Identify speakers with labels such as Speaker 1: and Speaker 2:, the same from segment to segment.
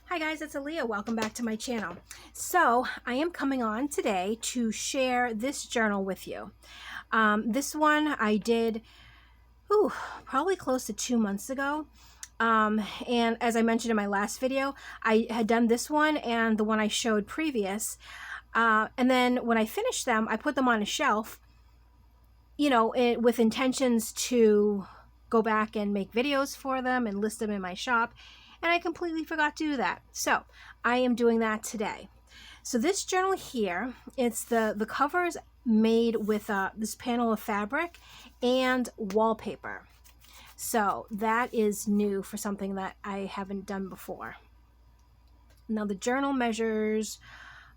Speaker 1: Hi guys, it's Aaliyah. Welcome back to my channel. So I am coming on today to share this journal with you. This one I did probably close to 2 months ago. And as I mentioned in my last video, I had done this one and the one I showed previous. And then when I finished them, I put them on a shelf, with intentions to go back and make videos for them and list them in my shop. And I completely forgot to do that. So I am doing that today. So this journal here, it's the cover is made with this panel of fabric and wallpaper. So that is new for something that I haven't done before. Now the journal measures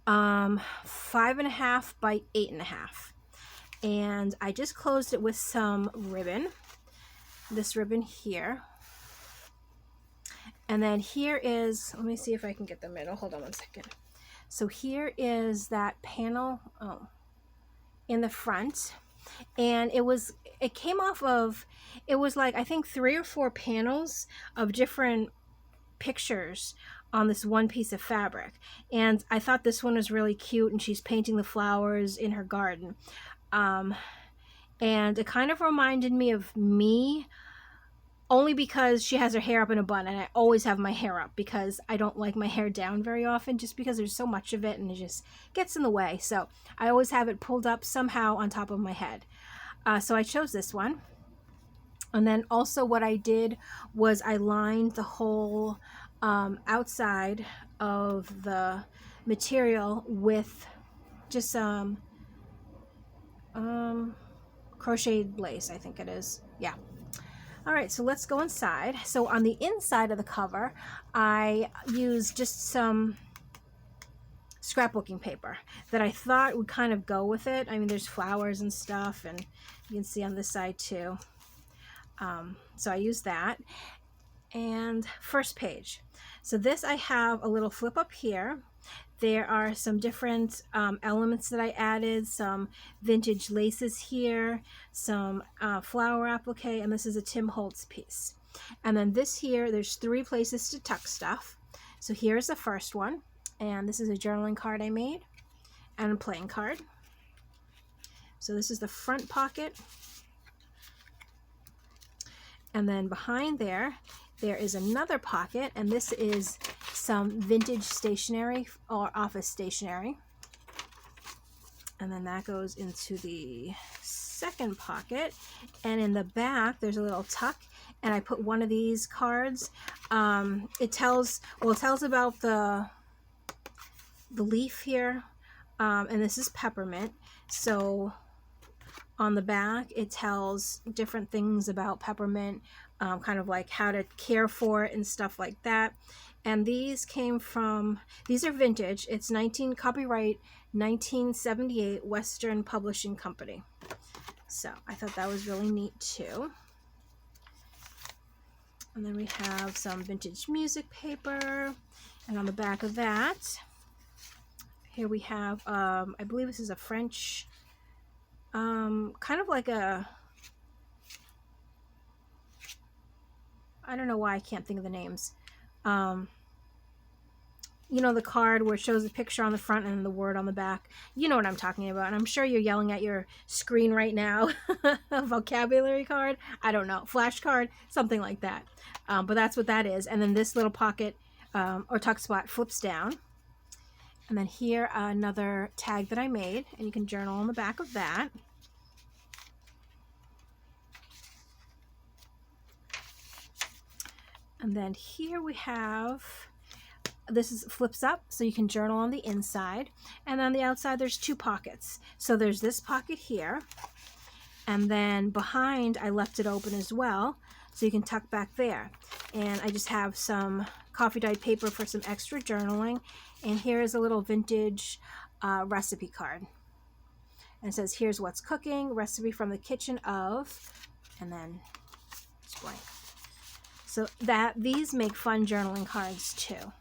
Speaker 1: 5.5 by 8.5. And I just closed it with some ribbon, this ribbon here. And then here is, let me see if I can get the middle. Hold on one second. So here is that panel in the front. And it came off of, it was like, I think 3 or 4 panels of different pictures on this one piece of fabric. And I thought this one was really cute, and she's painting the flowers in her garden. And it kind of reminded me of me, only because she has her hair up in a bun, and I always have my hair up because I don't like my hair down very often, just because there's so much of it and it just gets in the way. So I always have it pulled up somehow on top of my head. So I chose this one. And then also what I did was I lined the whole outside of the material with just some crocheted lace, I think it is. Yeah. All right, so let's go inside. So on the inside of the cover, I used just some scrapbooking paper that I thought would kind of go with it. I mean, there's flowers and stuff, and you can see on this side too. So I used that. And first page. So this, I have a little flip up here. There are some different elements that I added, some vintage laces here, some flower applique, and this is a Tim Holtz piece. And then this here, there's 3 places to tuck stuff. So here's the first one, and this is a journaling card I made, and a playing card. So this is the front pocket. And then behind there is another pocket, and this is some vintage stationery or office stationery. And then that goes into the second pocket. And in the back, there's a little tuck, and I put one of these cards. It tells about the leaf here, and this is peppermint. So on the back, it tells different things about peppermint, kind of like how to care for it and stuff like that. And these are vintage. It's copyright 1978 Western Publishing Company. So I thought that was really neat too. And then we have some vintage music paper. And on the back of that, here we have, I believe this is a French, kind of like a, I don't know why I can't think of the names. The card where it shows a picture on the front and the word on the back. You know what I'm talking about. And I'm sure you're yelling at your screen right now. A vocabulary card. I don't know. Flashcard. Something like that. But that's what that is. And then this little pocket or tuck spot flips down. And then here, another tag that I made. And you can journal on the back of that. And then here we have, this flips up, so you can journal on the inside. And on the outside, there's 2 pockets. So there's this pocket here. And then behind, I left it open as well, so you can tuck back there. And I just have some coffee dyed paper for some extra journaling. And here is a little vintage recipe card. And it says, here's what's cooking, recipe from the kitchen of, and then it's blank. So these make fun journaling cards too.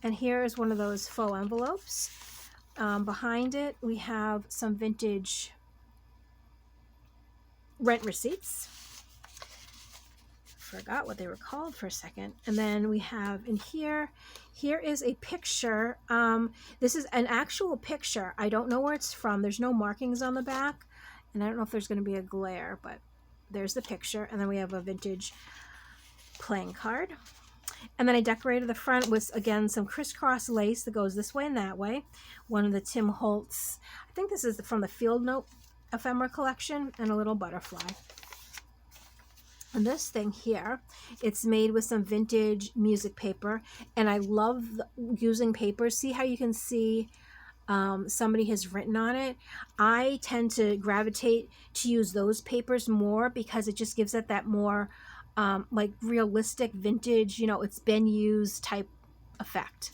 Speaker 1: And here is one of those faux envelopes. Behind it, we have some vintage rent receipts forgot what they were called for a second. And then we have in here is a picture. This is an actual picture. I don't know where it's from. There's no markings on the back, and I don't know if there's going to be a glare, but there's the picture. And then we have a vintage playing card. And then I decorated the front with, again, some crisscross lace that goes this way and that way. One of the Tim Holtz, I think this is from the Field Note ephemera collection, and a little butterfly. And this thing here, it's made with some vintage music paper, and I love using papers. See how you can see somebody has written on it? I tend to gravitate to use those papers more because it just gives it that more like realistic vintage, you know, it's been used type effect.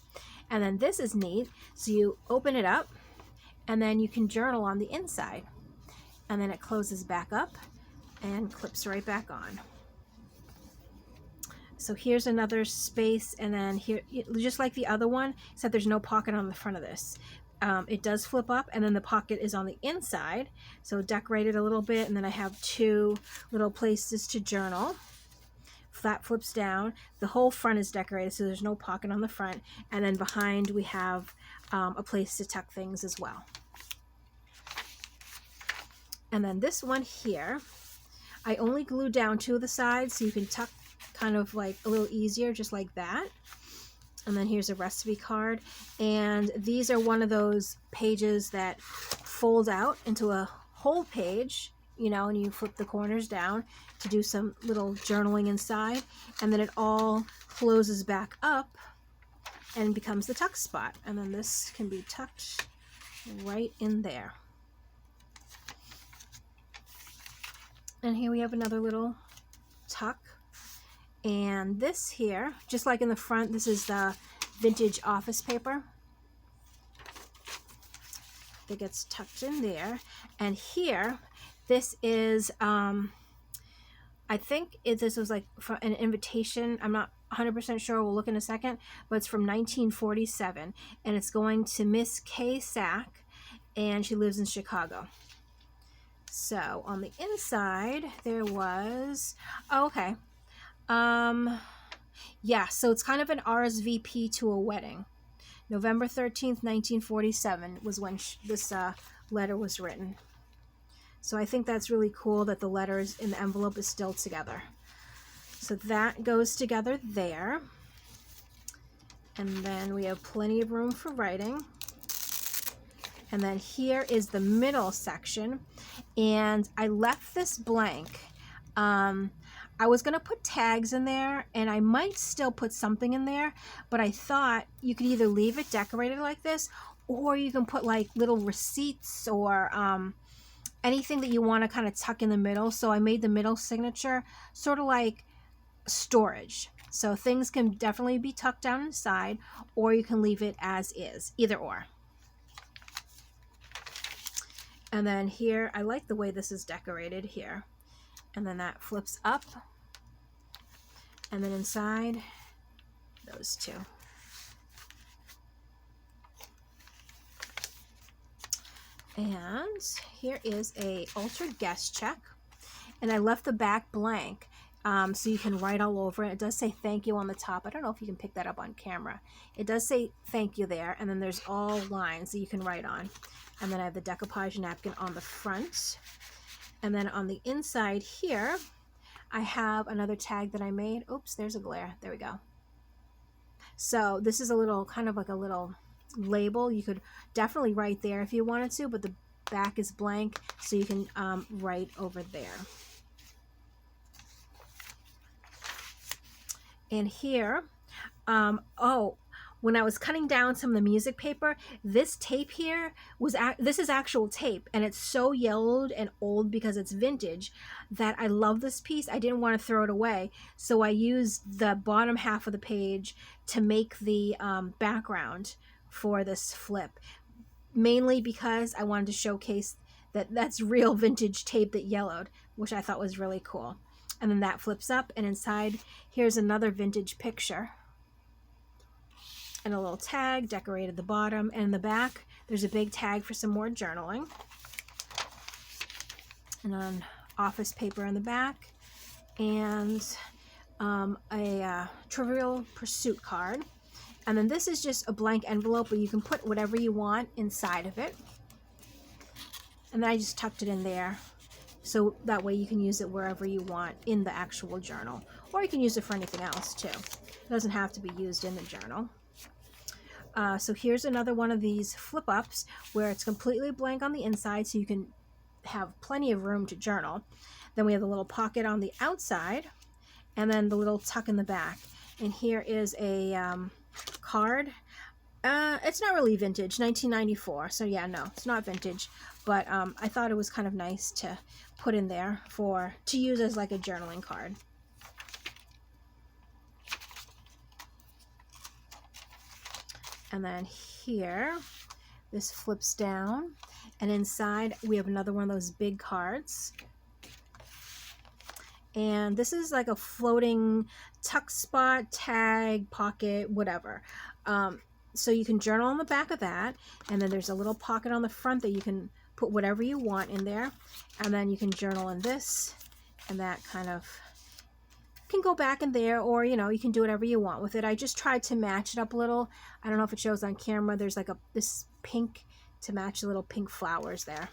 Speaker 1: And then this is neat. So you open it up, and then you can journal on the inside, and then it closes back up and clips right back on. So here's another space, and then here, just like the other one, except there's no pocket on the front of this. It does flip up, and then the pocket is on the inside. So decorated a little bit, and then I have two little places to journal. That flips down. The whole front is decorated, so there's no pocket on the front. And then behind we have a place to tuck things as well. And then this one here, I only glued down two of the sides so you can tuck kind of like a little easier, just like that. And then here's a recipe card. And these are one of those pages that fold out into a whole page, you know, and you flip the corners down to do some little journaling inside. And then it all closes back up and becomes the tuck spot. And then this can be tucked right in there. And here we have another little tuck. And this here, just like in the front, this is the vintage office paper that gets tucked in there. And here, this is, I think this was like from an invitation. I'm not 100% sure. We'll look in a second. But it's from 1947. And it's going to Miss Kay Sack. And she lives in Chicago. So on the inside, there was, oh, okay. Yeah, so it's kind of an RSVP to a wedding. November 13th, 1947 was when this letter was written. So I think that's really cool that the letters in the envelope is still together. So that goes together there. And then we have plenty of room for writing. And then here is the middle section. And I left this blank. I was going to put tags in there, and I might still put something in there, but I thought you could either leave it decorated like this, or you can put like little receipts or anything that you want to kind of tuck in the middle. So I made the middle signature sort of like storage. So things can definitely be tucked down inside, or you can leave it as is, either or. And then here, I like the way this is decorated here. And then that flips up. And then inside, those two. And here is a altered guest check. And I left the back blank so you can write all over it. It does say thank you on the top. I don't know if you can pick that up on camera. It does say thank you there. And then there's all lines that you can write on. And then I have the decoupage napkin on the front. And then on the inside here, I have another tag that I made. Oops, there's a glare. There we go. So this is a little, kind of like a little label. You could definitely write there if you wanted to, but the back is blank, so you can write over there. And here, when I was cutting down some of the music paper, this tape here this is actual tape, and it's so yellowed and old because it's vintage that I love this piece. I didn't want to throw it away, so I used the bottom half of the page to make the background for this flip, mainly because I wanted to showcase that that's real vintage tape that yellowed, which I thought was really cool. And then that flips up, and inside here's another vintage picture. And a little tag decorated the bottom, and in the back there's a big tag for some more journaling, and on office paper in the back, and a Trivial Pursuit card. And then this is just a blank envelope, but you can put whatever you want inside of it. And then I just tucked it in there, so that way you can use it wherever you want in the actual journal. Or you can use it for anything else too. It doesn't have to be used in the journal. So here's another one of these flip-ups where it's completely blank on the inside, so you can have plenty of room to journal. Then we have the little pocket on the outside, and then the little tuck in the back. And here is a card. It's not really vintage, 1994, so yeah, no, it's not vintage, but I thought it was kind of nice to put in there to use as like a journaling card. And then here, this flips down, and inside we have another one of those big cards. And this is like a floating tuck spot, tag, pocket, whatever. So you can journal on the back of that, and then there's a little pocket on the front that you can put whatever you want in there, and then you can journal in this, and that kind of can go back in there, or you know, you can do whatever you want with it. I just tried to match it up a little. I don't know if it shows on camera. There's like this pink to match the little pink flowers there,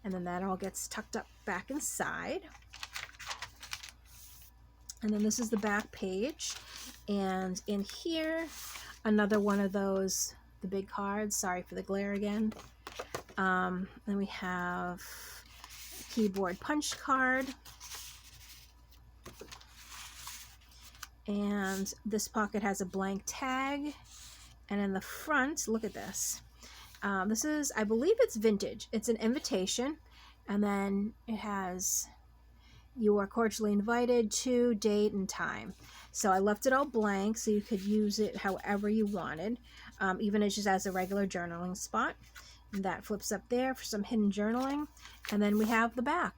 Speaker 1: and then that all gets tucked up back inside. And then this is the back page, and in here, another one of those, the big cards. Sorry for the glare again. Then we have a keyboard punch card. And this pocket has a blank tag. And in the front, look at this. This is, I believe it's vintage. It's an invitation. And then it has, "You are cordially invited to," date and time. So I left it all blank so you could use it however you wanted, even just as a regular journaling spot. And that flips up there for some hidden journaling. And then we have the back.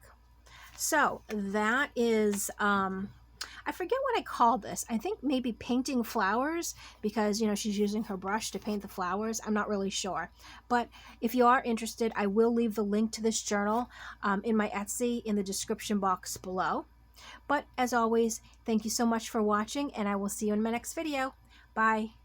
Speaker 1: So that is, I forget what I called this. I think maybe painting flowers, because, you know, she's using her brush to paint the flowers. I'm not really sure. But if you are interested, I will leave the link to this journal in my Etsy in the description box below. But as always, thank you so much for watching, and I will see you in my next video. Bye.